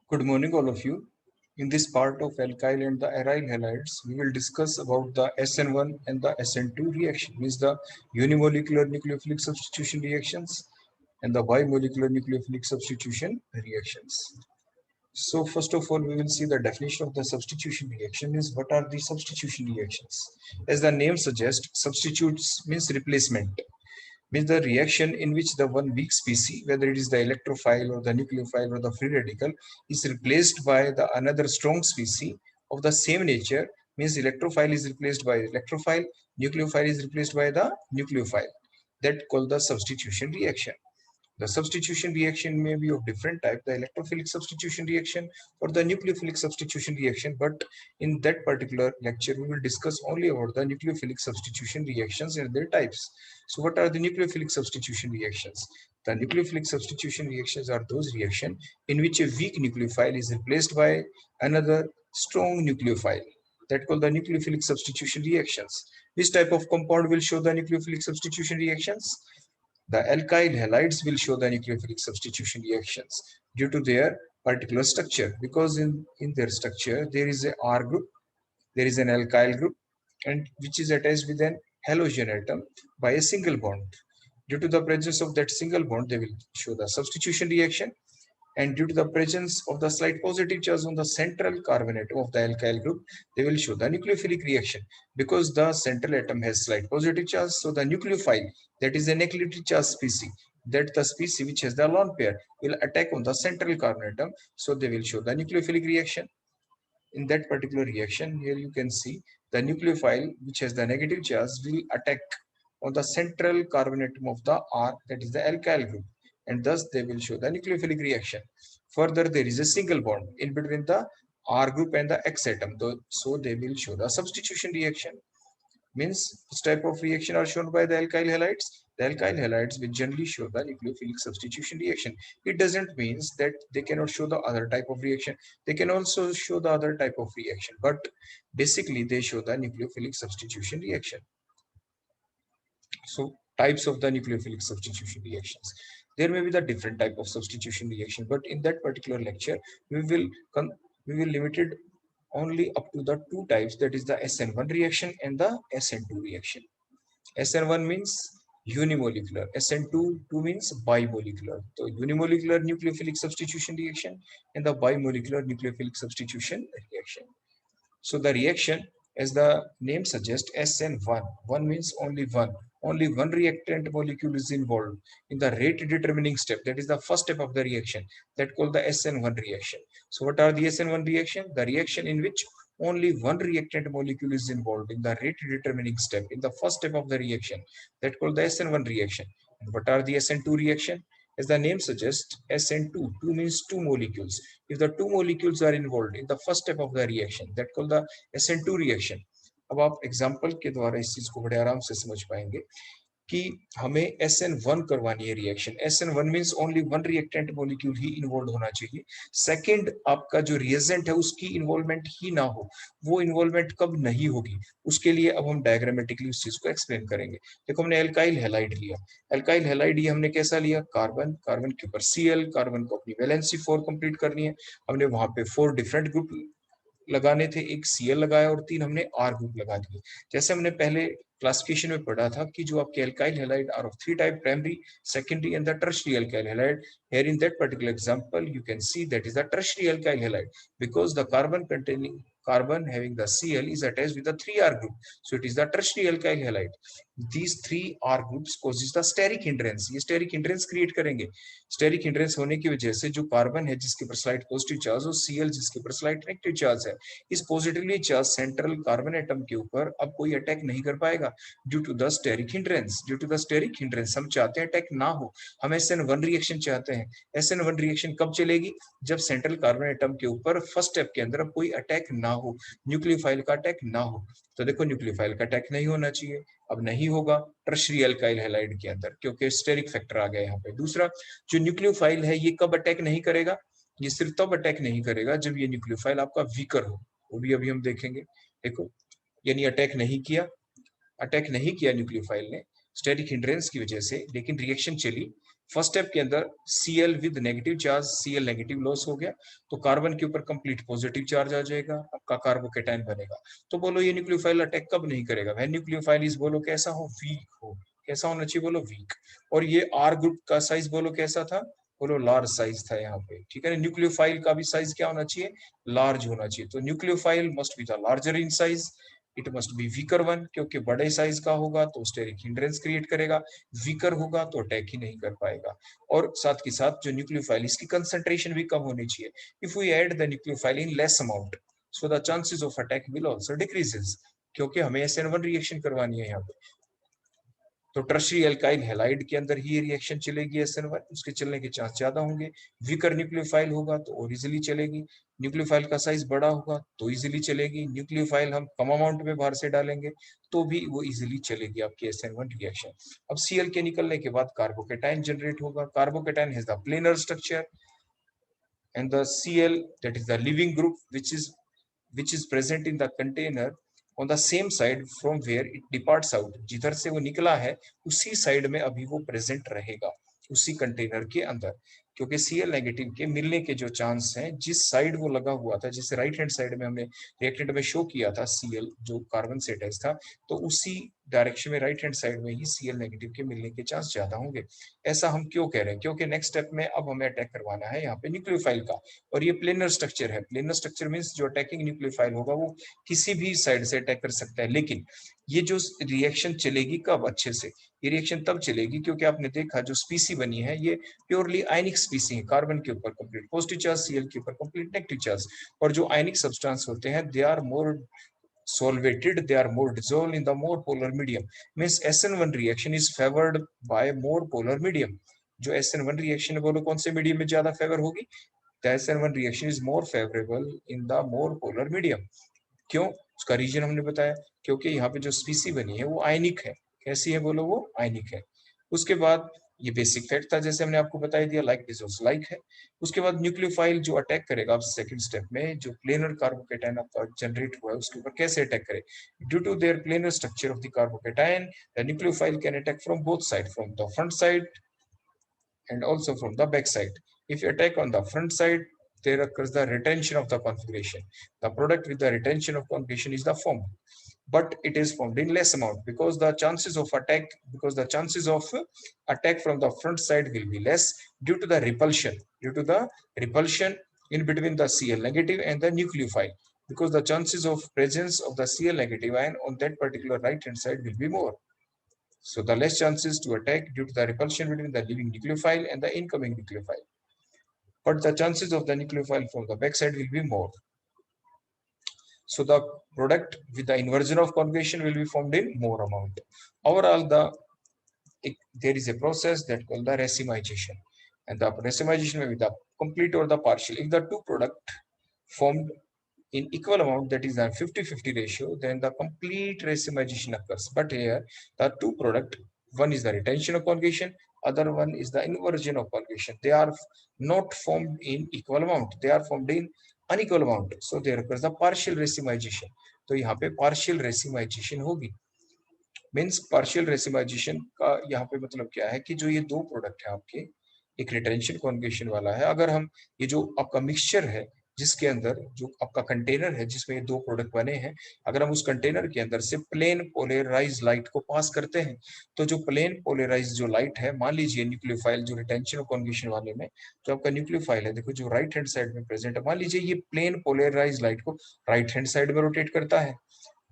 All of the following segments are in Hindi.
Good morning, all of you. In this part of alkyl and the aryl halides, we will discuss about the SN1 and the SN2 reaction, means the unimolecular nucleophilic substitution reactions and the bimolecular nucleophilic substitution reactions. So first of all, we will see the definition of the substitution reaction is what are the substitution reactions. As the name suggests, substitutes means replacement, means the reaction in which the one weak species, whether it is the electrophile or the nucleophile or the free radical, is replaced by the another strong species of the same nature, means electrophile is replaced by electrophile, nucleophile is replaced by the nucleophile. That called the substitution reaction. The substitution reaction may be of different type, the electrophilic substitution reaction or the nucleophilic substitution reaction. But in that particular lecture, we will discuss only about the nucleophilic substitution reactions and their types. So what are the nucleophilic substitution reactions? The nucleophilic substitution reactions are those reactions in which a weak nucleophile is replaced by another strong nucleophile. That called the nucleophilic substitution reactions. This type of compound will show the nucleophilic substitution reactions. The alkyl halides will show the nucleophilic substitution reactions due to their particular structure, because in their structure there is a R group, there is an alkyl group, and which is attached with an halogen atom by a single bond. Due to the presence of that single bond, they will show the substitution reaction, and due to the presence of the slight positive charge on the central carbon atom of the alkyl group, they will show the nucleophilic reaction. Because the central atom has slight positive charge, so the nucleophile, that is a negatively charged species, that the species which has the lone pair, will attack on the central carbon atom, so they will show the nucleophilic reaction. In that particular reaction, here you can see the nucleophile which has the negative charge will attack on the central carbon atom of the R, that is the alkyl group, and thus they will show the nucleophilic reaction. Further, there is a single bond in between the R group and the X atom, so they will show the substitution reaction. Means this type of reaction are shown by the alkyl halides. The alkyl halides will generally show the nucleophilic substitution reaction. It doesn't mean that they cannot show the other type of reaction. They can also show the other type of reaction, but basically they show the nucleophilic substitution reaction. So types of the nucleophilic substitution reactions. There may be the different type of substitution reaction, but in that particular lecture, we will limit it only up to the two types, that is the SN1 reaction and the SN2 reaction. SN1 means unimolecular, SN2 means bimolecular. So unimolecular nucleophilic substitution reaction and the bimolecular nucleophilic substitution reaction. So the reaction, as the name suggests, SN1, one means only one reactant molecule is involved in the rate determining step. That is the first step of the reaction, that called the SN1 reaction. So what are the SN1 reaction? The reaction in which only one reactant molecule is involved in the rate determining step, in the first step of the reaction, that called the SN1 reaction. And what are the SN2 reaction? As the name suggests, SN2, 2 means two molecules. If the two molecules are involved in the first step of the reaction, that called the SN2 reaction. अब आप एग्जाम्पल के द्वारा इस चीज को बड़े आराम से समझ पाएंगे कि हमें SN1 करवानी है reaction. SN1 means only one reactant molecule ही इन्वॉल्व होना चाहिए. सेकंड, आपका जो रिएजेंट है उसकी इन्वॉल्वमेंट ही ना हो. वो इन्वॉल्वमेंट कब नहीं होगी, उसके लिए अब हम डायग्रामेटिकली उस चीज को एक्सप्लेन करेंगे. देखो, हमने एल्काइल हैलाइड लिया. एल्काइल हैलाइड ये हमने कैसा लिया? कार्बन, कार्बन के ऊपर Cl, कार्बन को अपनी वैलेंसी 4 कंप्लीट करनी है. हमने वहां पे 4 डिफरेंट ग्रुप लगाने थे, एक Cl लगाया और 3 हमने R ग्रुप लगा दिए. जैसे हमने पहले क्लासिफिकेशन में पढ़ा था कि जो आपके alkyl halide are of three type: primary, secondary and the tertiary alkyl halide. Here in that particular example you can see that is the tertiary alkyl halide, because the carbon having the Cl is attached with the 3R group, so it is the tertiary alkyl halide. These 3R groups causes the steric hindrance. ये steric hindrance create करेंगे. Steric hindrance होने की वजह से जो कार्बन है जिसके ऊपर स्लाइड पॉजिटिव चार्ज और Cl जिसके ऊपर स्लाइड नेगेटिव चार्ज है, इस positively charged central carbon atom के ऊपर अब कोई अटैक नहीं कर पाएगा due to the steric hindrance. Due to the steric hindrance हम चाहते हैं अटैक ना हो, हम SN1 रिएक्शन चाहते हैं. SN1 रिएक्शन कब चलेगी? जब सेंट्रल कार्बन एटम के ऊपर फर्स्ट स्टेप के अंदर कोई अटैक ना हो, न्यूक्लियोफाइल का अटैक ना हो. तो देखो, न्यूक्लियोफाइल का अटैक नहीं होना चाहिए, अब नहीं होगा टर्शियरी अल्काइल हैलाइड के अंदर, क्योंकि स्टेरिक फैक्टर आ गया यहाँ पे. दूसरा, जो न्यूक्लियोफाइल है ये कब अटैक नहीं करेगा? ये सिर्फ तब अटैक नहीं करेगा जब ये न्यूक्लियोफाइल आपका वीकर हो. वो भी अभी हम देखेंगे. देखो, यानी अटैक नहीं किया न्यूक्लियोफाइल ने स्टेरिक हिंड्रेंस की वजह से, लेकिन रिएक्शन चली. फर्स्ट स्टेप के अंदर Cl with negative charge, Cl negative loss हो गया, तो कार्बन के ऊपर कंप्लीट पॉजिटिव चार्ज आ जाएगा, आपका कार्बोकेटाइन बनेगा। तो बोलो ये न्यूक्लियोफाइल अटैक कब नहीं करेगा? व्हेन न्यूक्लियोफाइल इज बोलो कैसा हो, वीक हो। कैसा होना चाहिए बोलो, वीक। और ये आर ग्रुप का साइज बोलो कैसा था, बोलो लार्ज साइज था यहाँ पे, ठीक है ना। न्यूक्लियोफाइल का भी साइज क्या होना चाहिए, लार्ज होना चाहिए। तो nucleophile must be the larger in size, it must be weaker one, क्योंकि बड़े साइज का होगा तो स्टेरिक हिंड्रेंस क्रिएट करेगा, वीकर होगा तो अटैक ही नहीं कर पाएगा। और साथ के साथ जो न्यूक्लियोफाइल, इसकी कंसंट्रेशन भी कम होनी चाहिए। If we add the nucleophile in less amount, so the chances of attack will also decreases, क्योंकि हमें SN1 रिएक्शन करवानी है यहाँ पे। तो टर्शियरी एल्काइल हैलाइड के अंदर ही रिएक्शन चलेगी SN1, उसके चलने के चांस ज्यादा होंगे। वीकर न्यूक्लियोफाइल होगा तो और इजिली चलेगी, न्यूक्लियोफाइल का साइज बड़ा होगा तो इजिली चलेगी, न्यूक्लियोफाइल हम कम अमाउंट में बाहर से डालेंगे तो भी वो इजिली चलेगी आपकी SN1 रिएक्शन। अब Cl के निकलने के बाद कार्बोकेटाइन जनरेट होगा, carbocation has the planar structure and the Cl, that is the living group, which is present in the container on the same side from where it departs out, जिधर से वो निकला है उसी साइड में अभी वो प्रेजेंट रहेगा उसी कंटेनर के अंदर, क्योंकि Cl नेगेटिव के मिलने के जो चांस हैं, जिस साइड वो लगा हुआ था, जिस राइट हैंड साइड में हमने रिएक्टेंट में शो किया था Cl जो कार्बन से अटैच था, तो उसी डायरेक्शन में राइट हैंड साइड में ही Cl नेगेटिव के मिलने के चांस ज्यादा होंगे। ऐसा हम क्यों कह रहे हैं, क्योंकि नेक्स्ट स्टेप में अब हमें अटैक करवाना है यहाँ पे न्यूक्लियोफाइल का, और ये प्लेनर स्ट्रक्चर है। प्लेनर स्ट्रक्चर मींस जो अटैकिंग न्यूक्लियोफाइल होगा वो किसी भी साइड से अटैक कर सकता है, लेकिन ये जो रिएक्शन चलेगी कब अच्छे से, ये रिएक्शन तब चलेगी क्योंकि आपने देखा जो स्पीसी बनी है ये प्योरली आयनिक स्पीसी है, कार्बन के ऊपर कंप्लीट पॉजिटिव चार्ज, Cl के ऊपर कंप्लीट नेगेटिव चार्ज। और जो आयनिक सब्सटेंस होते हैं they are more solvated, they are more dissolved in the more polar medium, means SN1 reaction is favored by more polar medium। जो SN1 reaction है बोलो कौन से मीडियम में ज्यादा फेवर होगी, the SN1 reaction is more favorable in the more polar medium। क्यों, उसका रीजन हमने बताया, क्योंकि यहाँ पे जो स्पीसी बनी है वो आयनिक है। कैसी है बोलो, वो आयनिक है। उसके बाद ये बेसिक फैक्ट था जैसे हमने आपको बता दिया, लाइक डिसोल्व्स लाइक है। उसके बाद न्यूक्लियोफाइल जो अटैक करेगा अब सेकंड स्टेप में, जो प्लेनर कार्बोकेटाइन आपका जनरेट हुआ है उसके ऊपर कैसे अटैक करे, due to their planar structure of the carbocation the nucleophile can attack from both side, from the front side and also from the back side। If you attack on the front side, there occurs the retention of the configuration. The product with the retention of configuration is the form, but it is formed in less amount because the chances of attack from the front side will be less due to the repulsion in between the Cl negative and the nucleophile, because the chances of presence of the Cl negative ion on that particular right hand side will be more. So the less chances to attack due to the repulsion between the leaving nucleophile and the incoming nucleophile. But the chances of the nucleophile from the backside will be more. So the product with the inversion of conjugation will be formed in more amount. Overall, there is a process that called the racemization. And the racemization may be the complete or the partial. If the two product formed in equal amount, that is a 50-50 ratio, then the complete racemization occurs. But here the two product, one is the retention of conjugation, other one is the inversion of conjugation. They are not formed in equal amount, they are formed in unequal amount, so there occurs the partial racemization। तो यहाँ पे partial racemization होगी। मीन्स पार्शियल रेसिमाइजेशन का यहाँ पे मतलब क्या है कि जो ये दो प्रोडक्ट है आपके, एक रिटेंशन कॉन्जुगेशन वाला है, अगर हम ये जो आपका मिक्सचर है जिसके अंदर जो आपका कंटेनर है जिसमें ये दो प्रोडक्ट बने हैं, अगर हम उस कंटेनर के अंदर से प्लेन पोलराइज लाइट को पास करते हैं, तो जो प्लेन पोलराइज जो लाइट है, मान लीजिए न्यूक्लियोफाइल जो रिटेंशन और कॉन्जुगेशन वाले में जो आपका न्यूक्लियोफाइल है, देखो जो राइट हैंड साइड में प्रेजेंट है, मान लीजिए ये प्लेन पोलराइज लाइट को राइट हैंड साइड में रोटेट करता है,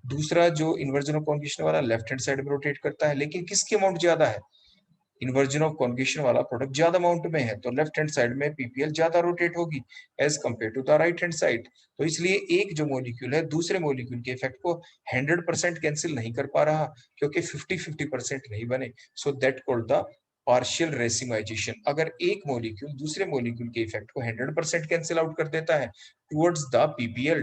दूसरा जो इन्वर्जन ऑफ कॉन्जुगेशन वाला लेफ्ट हैंड साइड में रोटेट करता है, लेकिन किसकी अमाउंट ज्यादा है, इन्वर्जन ऑफ कॉन्जुगेशन वाला प्रोडक्ट ज्यादा अमाउंट में है, तो लेफ्ट हैंड साइड में पीपीएल ज्यादा रोटेट होगी as compare to the right hand side. तो इसलिए एक जो मॉलिक्यूल है दूसरे मॉलिक्यूल के इफेक्ट को 100% कैंसिल नहीं कर पा रहा, क्योंकि 50-50% नहीं बने, so that called the partial racemisation. अगर एक मॉलिक्यूल दूसरे मॉलिक्यूल के इफेक्ट को 100% कैंसिल आउट कर देता है टुवर्ड्स द पीपीएल,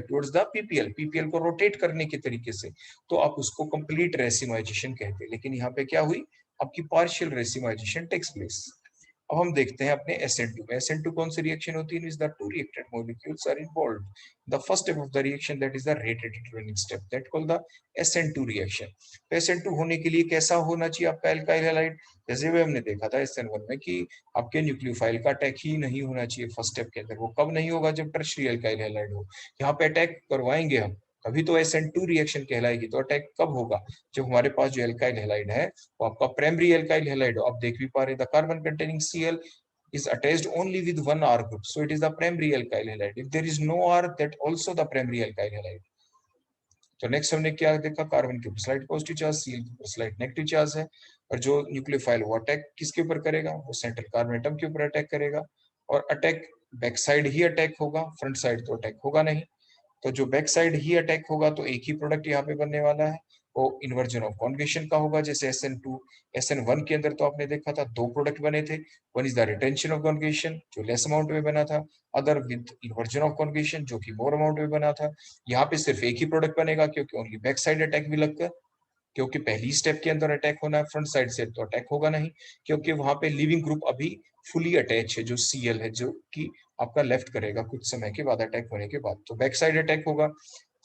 पीपीएल को रोटेट करने के तरीके से, तो आप उसको कंप्लीट रेसिमाइजेशन कहते हैं। लेकिन यहाँ पे क्या हुई, आपकी पार्शियल रेसिमाइजेशन टेक्स प्लेस। अब हम देखते हैं अपने SN2 में। SN2 कौन सी रिएक्शन होती है? The two reacted molecules are involved. The first step of the reaction that is the rate determining step that called the SN2 reaction. तो SN2 होने के लिए कैसा होना चाहिए आपका एल्काइल हैलाइड? जैसे भी हमने देखा था SN1 में कि आपके न्यूक्लियोफाइल का अटैक ही नहीं होना चाहिए फर्स्ट स्टेप के अंदर। वो कब नहीं होगा? जब टर्शियरी एल्काइल हैलाइड हो। यहाँ पे अटैक करवाएंगे हम, तभी तो SN2 रिएक्शन कहलाएगी। तो अटैक कब होगा? जब हमारे पास जो एल्काइल हैलाइड है वो आपका प्राइमरी एल्काइल हैलाइड हो। आप देख भी पा रहे हैं the carbon containing Cl is attached only with one R group, so it is the primary alkyl halide. If there is no R, that also the primary alkyl halide. तो नेक्स्ट हमने क्या देखा? कार्बन के ऊपर स्लाइड पॉजिटिव चार्ज, Cl के ऊपर स्लाइड नेगेटिव चार्ज है, और जो न्यूक्लियोफाइल वो अटैक किसके ऊपर करेगा? वो सेंट्रल कार्बन एटम के ऊपर अटैक करेगा, और अटैक बैक साइड ही अटैक होगा, फ्रंट साइड तो अटैक होगा नहीं। तो जो बैक साइड ही अटैक होगा तो एक ही प्रोडक्ट यहाँ पे बनने वाला है, वो इन्वर्जन ऑफ कॉन्जुगेशन का होगा। जैसे SN2 SN1 के अंदर तो आपने देखा था दो प्रोडक्ट बने थे, one is the retention of conjugation जो लेस अमाउंट में बना था, other with inversion of conjugation जो कि मोर अमाउंट में बना था। यहाँ पे सिर्फ एक ही प्रोडक्ट बनेगा क्योंकि ओनली बैक साइड अटैक भी लगकर, क्योंकि पहली स्टेप के अंदर अटैक होना है, फ्रंट साइड से तो अटैक होगा नहीं, क्योंकि वहां पे लिविंग ग्रुप अभी फुली अटैच है जो Cl है, जो कि आपका लेफ्ट करेगा कुछ समय के बाद अटैक होने के बाद, तो बैक साइड अटैक होगा।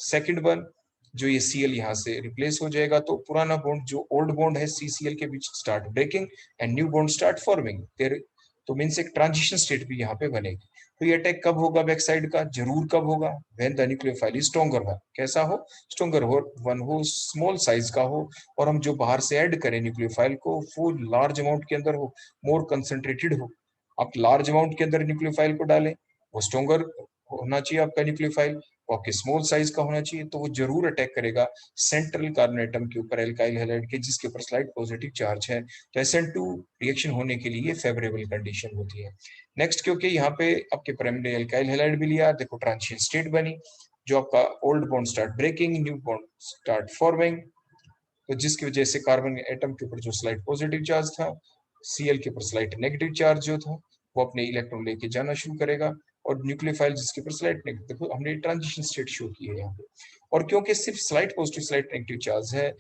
सेकंड वन, जो ये Cl यहाँ से रिप्लेस हो जाएगा, तो पुराना बॉन्ड जो ओल्ड बॉन्ड है CCl के बीच start breaking and new bond start forming there, तो मीन्स एक ट्रांजिशन स्टेट भी यहाँ पे बनेगी। तो ये अटैक कब होगा बैक साइड का? जरूर कब होगा? When the nucleophile is stronger one. कैसा हो? स्ट्रॉन्गर हो, वन हो, स्मॉल साइज का हो, और हम जो बाहर से ऐड करें न्यूक्लियोफाइल को वो लार्ज अमाउंट के अंदर हो, मोर कंसंट्रेटेड हो। आप लार्ज अमाउंट के अंदर न्यूक्लियोफाइल को डालें, वो स्ट्रॉन्गर होना चाहिए आपका न्यूक्लियोफाइल, वो आपके स्मॉल साइज का होना चाहिए, तो वो जरूर अटैक करेगा सेंट्रल कार्बन एटम के ऊपर एल्काइल हैलाइड के, जिसके ऊपर स्लाइड पॉजिटिव चार्ज है। तो SN2 रिएक्शन होने के लिए फेवरेबल कंडीशन होती है। नेक्स्ट, क्योंकि यहाँ पे आपके प्राइमरी एल्काइल हैलाइड भी लिया, देखो ट्रांजिशन स्टेट बनी, जो आपका old bond start breaking, new bond start forming, तो जिसकी वजह से कार्बन एटम के ऊपर जो स्लाइड पॉजिटिव चार्ज था, Cl के ऊपर स्लाइड नेगेटिव चार्ज जो था, वो अपने इलेक्ट्रॉन लेके जाना शुरू करेगा, और न्यूक्लियोफाइल जिसके ऊपर स्लाइड नेगेटिव, देखो हमने ट्रांजिशन स्टेट शो की है यहाँ पे। और क्योंकि सिर्फ slide positive slide negative charge है,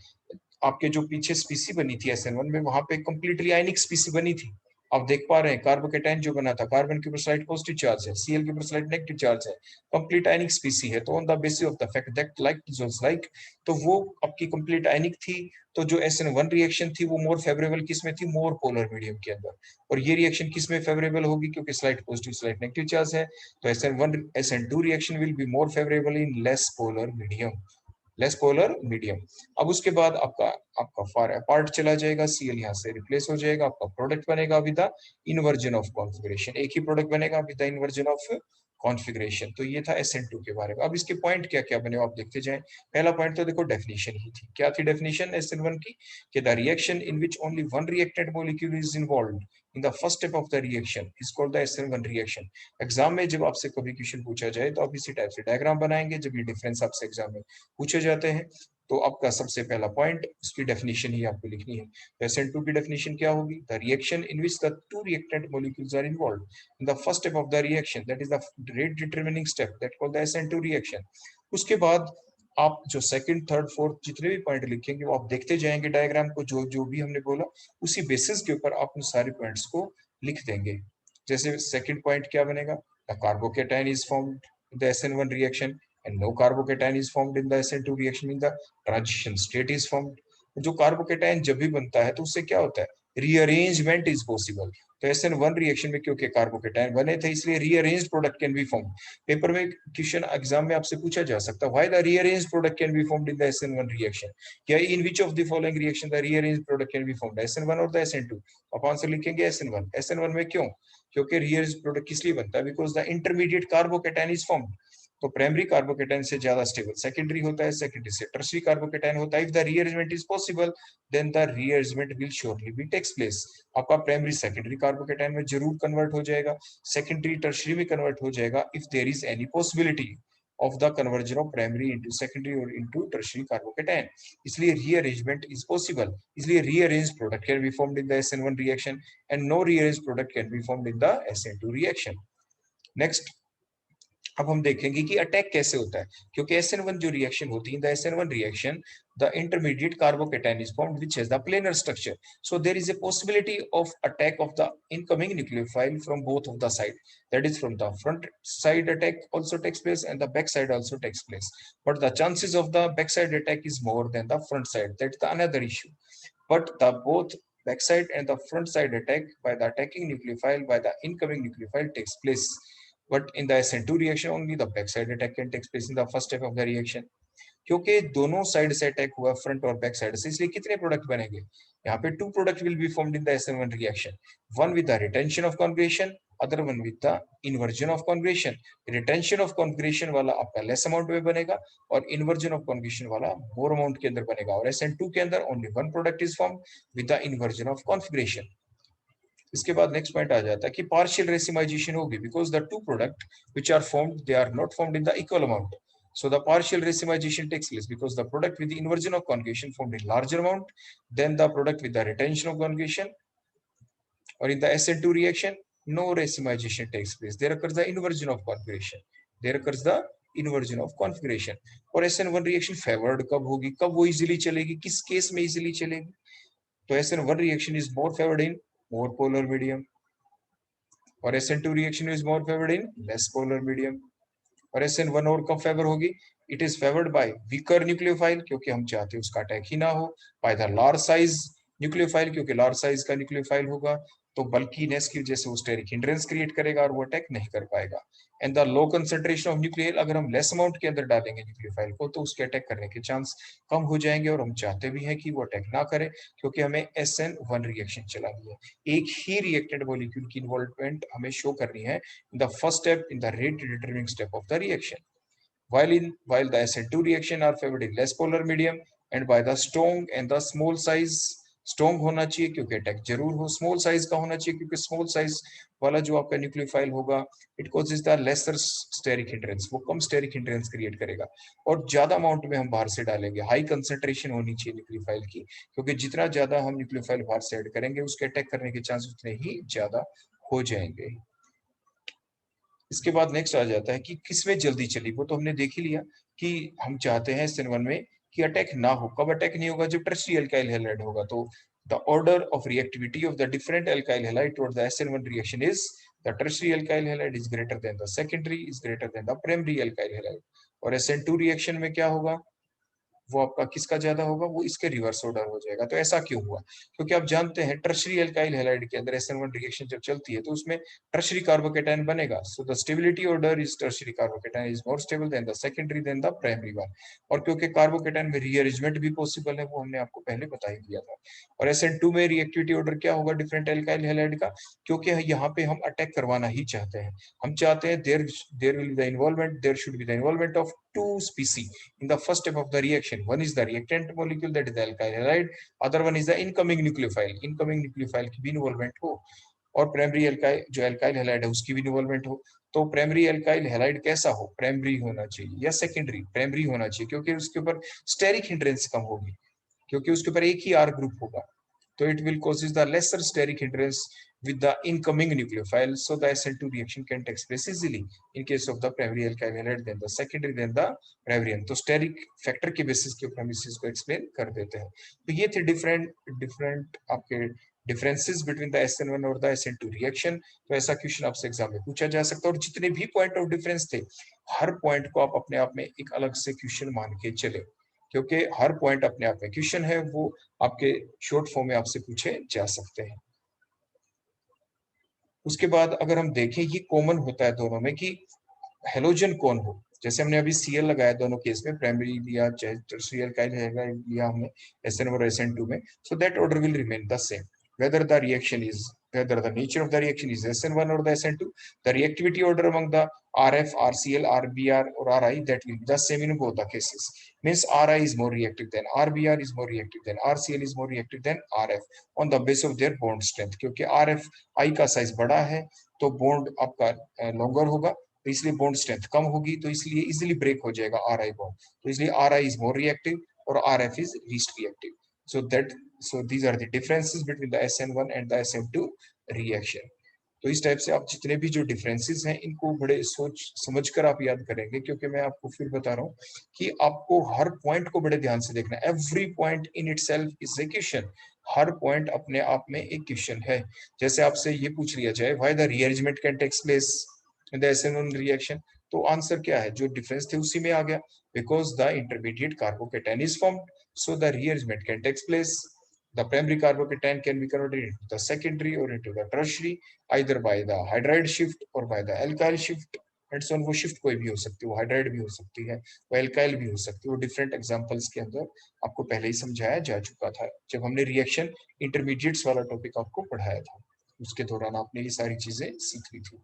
आपके जो पीछे स्पीसी बनी थी SN1 में, वहां पे कंप्लीटली आयनिक स्पीसी बनी थी। आप देख पा रहे हैं कार्बोकेटाइन जो बना था, कार्बन के ऊपर स्लाइड पॉजिटिव चार्ज है, Cl के ऊपर स्लाइड नेगेटिव चार्ज है, कंप्लीट आयनिक स्पीसी है। तो on the basis of the fact that like dissolves like, तो वो आपकी कंप्लीट आयनिक थी। तो जो SN1 रिएक्शन थी वो मोर फेवरेबल किस में थी? मोर पोलर मीडियम के अंदर। और ये रिएक्शन किस में फेवरेबल होगी? क्योंकि slide positive slide negative charge है, तो SN2 reaction will be more favourable in less polar medium, less polar medium. अब उसके बाद आपका आपका फार अपार्ट चला जाएगा, Cl यहाँ से रिप्लेस हो जाएगा, आपका प्रोडक्ट बनेगा with the inversion of configuration, एक ही प्रोडक्ट बनेगा with the inversion of configuration. तो ये था SN2 के बारे में। अब इसके पॉइंट क्या क्या बने आप देखते जाएं। पहला पॉइंट तो देखो डेफिनेशन ही थी। क्या थी डेफिनेशन SN1 की? कि the reaction in which only one reactant molecule is involved in the first step of the reaction is called the SN1 reaction. Exam में जब आपसे कभी क्वेश्चन पूछा जाए तो आप इसी टाइप से डायग्राम बनाएंगे, जब ये डिफरेंस आपसे एग्जाम में पूछे जाते हैं। तो आपका सबसे पहला पॉइंट, उसकी डेफिनेशन ही आपको लिखनी है। SN2 की डेफिनेशन क्या होगी? The reaction in which the two reactant molecules are involved in the first step of the reaction that is the rate determining step that called the SN2 reaction. उसके बाद आप जो सेकंड, थर्ड, फोर्थ जितने भी पॉइंट लिखेंगे वो आप देखते जाएंगे डायग्राम को, जो जो भी हमने बोला उसी बेसिस के ऊपर आप उन सारे पॉइंट्स को लिख देंगे। जैसे सेकंड पॉइंट क्या बनेगा? The carbocation is formed in the SN1 reaction and no carbocation is formed in the SN2 reaction in the transition state is formed। जो कार्बोकेटाइन जब भी बनता है तो उससे क्या होता है? Rearrangement is possible. तो SN1 रिएक्शन में क्योंकि कार्बोकेटाइन बने थे इसलिए rearranged product can be form. Paper में क्वेश्चन एग्जाम में आपसे पूछा जा सकता है why the rearranged product can be formed in the SN1 reaction, या in which of the following reaction the rearranged product can be formed, SN1 और द SN2? आप आंसर लिखेंगे SN1। SN1 में क्यों? क्योंकि रीअरेंज्ड प्रोडक्ट किस लिए बनता है? Because the intermediate carbocation is formed. तो प्राइमरी कार्बोकेटाइन से ज्यादा स्टेबल सेकेंडरी होता है, सेकेंडरी से टर्शियरी कार्बोकेटाइन होता है। If the rearrangement is possible then the rearrangement will surely be takes place. आपका प्राइमरी सेकेंडरी कार्बोकेटाइन में जरूर कन्वर्ट हो जाएगा, सेकेंडरी टर्शियरी में कन्वर्ट हो जाएगा if there is any possibility of the conversion of primary into secondary or into tertiary carbocation। इसलिए rearrangement is possible, इसलिए rearranged product can be formed in the SN1 reaction and no rearranged product can be formed in the SN2 reaction। Next, अब हम देखेंगे कि अटैक कैसे होता है, क्योंकि SN1 जो रिएक्शन होती है, the SN1 reaction the intermediate carbocation is formed which has the planar structure, so there is a possibility of attack of the incoming nucleophile from both of the side, that is from the front side attack also takes place and the back side also takes place, but the chances of the back side attack is more than the front side. That's the another issue, but the both backside and the front side attack by the attacking nucleophile by the incoming nucleophile takes place, but in the SN2 reaction only the backside attack can take place in the first step of the reaction, क्योंकि दोनों साइड से अटैक हुआ फ्रंट और बैक साइड से, इसलिए कितने प्रोडक्ट बनेंगे यहाँ पे, two product will be formed in the SN1 reaction, one with the retention of conjugation, other one with the inversion of conjugation. Retention of conjugation वाला आपका लेस अमाउंट में बनेगा और इन्वर्जन ऑफ कॉन्जुगेशन वाला मोर अमाउंट के अंदर बनेगा, और SN2 के अंदर only one product is form with the inversion of configuration. इसके बाद नेक्स्ट पॉइंट आ जाता है कि पार्शियल रेसिमाइजेशन होगी because the two product which are formed they are not formed in the equal amount, so the partial racemization takes place because the product with the inversion of conjugation formed in larger amount than the product with the retention of conjugation, or in the SN2 reaction no racemization takes place, there occurs the inversion of configuration, there occurs the inversion of configuration। और SN1 reaction favored कब होगी, कब वो easily चलेगी, किस केस में easily चलेगी, तो SN1 reaction is more favored in more polar medium और SN2 reaction is more favored in less polar medium। और SN1 और कब फेवर होगी, it is favoured by weaker nucleophile क्योंकि हम चाहते हैं उसका अटैक ही ना हो, by the large size nucleophile क्योंकि लार्ज साइज का न्यूक्लियोफाइल होगा तो बल्कीनेस की वजह से वो स्टेरिक हिंड्रेंस क्रिएट करेगा और वो अटैक नहीं कर पाएगा। And the low concentration of nuclear, अगर हम लेस अमाउंट के अंदर डालेंगे न्यूक्लियोफाइल को तो उसके अटैक करने के चांस कम हो जाएंगे और हम चाहते भी हैं कि वो अटैक ना करे क्योंकि हमें SN1 रिएक्शन चलानी है, एक ही रिएक्टेड मॉलिक्यूल की इन्वॉल्वमेंट हमें शो करनी है इन the first step in the rate determining step of the reaction. While the SN2 reaction are favored in less polar medium and by the strong and the small size, strong होना चाहिए क्योंकि अटैक जरूर हो, स्मॉल साइज का होना चाहिए क्योंकि स्मॉल साइज वाला जो आपका न्यूक्लियोफाइल होगा it causes the lesser steric hindrance, वो कम स्टेरिक हिंड्रेंस क्रिएट करेगा और ज्यादा अमाउंट में हम बाहर से डालेंगे, हाई कंसंट्रेशन होनी चाहिए न्यूक्लियोफाइल की क्योंकि जितना ज्यादा हम न्यूक्लियोफाइल बाहर से ऐड करेंगे उसके अटैक करने के चांस उतने ही ज्यादा हो जाएंगे। इसके बाद नेक्स्ट आ जाता है कि किसमें जल्दी चली, वो तो हमने देख ही लिया कि हम चाहते हैं SN1 में कि अटैक ना हो, कब अटैक नहीं होगा, जब टर्शियरी अल्काइल हैलाइड होगा, तो the order of reactivity of the different alkyl halide towards the SN1 reaction is the tertiary alkyl halide is greater than the secondary is greater than the primary alkyl halide, और SN2 रिएक्शन में क्या होगा, वो आपका किसका ज्यादा होगा, वो इसके रिवर्स ऑर्डर हो जाएगा। तो ऐसा क्यों हुआ, क्योंकि आप जानते हैं टर्शियरी अल्काइल हैलाइड के अंदर SN1 रिएक्शन जब चलती है तो उसमें टर्शियरी कार्बोकेटायन बनेगा, so the stability order is tertiary carbocation is more stable than the secondary than the primary one, और क्योंकि कार्बोकेटायन में रीअरेंजमेंट भी पॉसिबल है वो हमने आपको पहले बता ही दिया था। और SN2 में रिएक्टिविटी ऑर्डर क्या होगा डिफरेंट अल्काइल हैलाइड का, क्योंकि यहाँ पे हम अटैक करवाना ही चाहते हैं, हम चाहते हैं there will be the involvement, there should be the involvement of two species in the first step of the reaction. One is the reactant molecule, that is the alkyl halide, other one is the incoming nucleophile, incoming nucleophile की भी इन्वॉल्वमेंट हो और प्राइमरी अल्काइल जो अल्काइल हैलाइड है उसकी भी इन्वॉल्वमेंट हो। तो प्राइमरी अल्काइल हैलाइड कैसा हो, प्राइमरी होना चाहिए या सेकेंडरी, प्राइमरी होना चाहिए क्योंकि उसके ऊपर स्टेरिक हिंड्रेंस कम होगी, क्योंकि उसके ऊपर एक ही आर ग्रुप होगा, तो it will causes the lesser steric hindrance with the incoming nucleophile, so the SN2 reaction can take place easily in case of the primary alkyl halide then the secondary then the primary। तो steric factor के बेसिस के ऊपर हम इस चीज को एक्सप्लेन कर देते हैं। तो ये थे डिफरेंट आपके डिफरेंसेस बिटवीन द SN1 और द SN2 रिएक्शन। तो ऐसा क्वेश्चन आपसे एग्जाम में पूछा जा सकता है और जितने भी पॉइंट ऑफ डिफरेंस थे हर पॉइंट को आप अपने आप में एक अलग से क्वेश्चन मान के चले, क्योंकि हर पॉइंट अपने आप में क्वेश्चन है, वो आपके शॉर्ट फॉर्म में आपसे पूछे जा सकते हैं। उसके बाद अगर हम देखें ये कॉमन होता है दोनों में कि हेलोजन कौन हो, जैसे हमने अभी Cl लगाया दोनों केस में, प्राइमरी लिया चाहे टर्शियरी अल्काइल लिया हमने SN1 और SN2 में, so that order will remain the same whether the reaction is whether the nature of the reaction is SN1 or the SN2, the reactivity order among the RF, RCl, RBr or Ri, that will be the same in both the cases, means Ri is more reactive than RBr is more reactive than RCl is more reactive than RF on the basis of their bond strength, क्योंकि RF I का साइज बड़ा है तो बॉन्ड आपका लॉन्गर होगा, तो इसलिए बॉन्ड स्ट्रेंथ कम होगी तो इसलिए इजीली ब्रेक हो जाएगा RI बॉन्ड, तो इसलिए RI इज मोर रिएक्टिव और RF is least reactive. so these are the differences between the SN1 and the SN2 reaction। तो इस टाइप से आप जितने भी जो डिफरेंसेस हैं इनको बड़े सोच समझ कर आप याद करेंगे, क्योंकि मैं आपको फिर बता रहा हूँ कि आपको हर पॉइंट को बड़े ध्यान से देखना है। Every point in itself is a question. Her point अपने आप में एक क्वेश्चन है। जैसे आपसे ये पूछ लिया जाए why the rearrangement can takes place in the S N one reaction, तो आंसर क्या है? जो डिफरेंस थे उसी में आ गया, because the intermediate carbocation is formed, so the rearrangement can take place. The primary carbocation can be converted into the secondary or into the tertiary, either by the hydride shift or by the alkyl shift. And so वो शिफ्ट कोई भी हो सकती है, वो हाइड्राइड भी हो सकती है, वो एल्काइल भी हो सकती है, वो डिफरेंट एग्जांपल्स के अंदर आपको पहले ही समझाया जा चुका था जब हमने रिएक्शन इंटरमीडिएट्स वाला टॉपिक आपको पढ़ाया था। उसके दौरान आपने ये सारी चीजें सीख ली थी।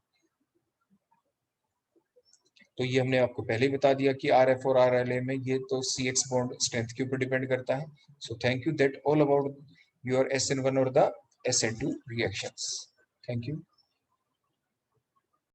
तो ये हमने आपको पहले ही बता दिया कि आर एफ और आर एल ए में ये तो सी एक्स बॉन्ड स्ट्रेंथ के ऊपर डिपेंड करता है। So thank you, that all about your SN1 और the SN2 reactions. Thank you.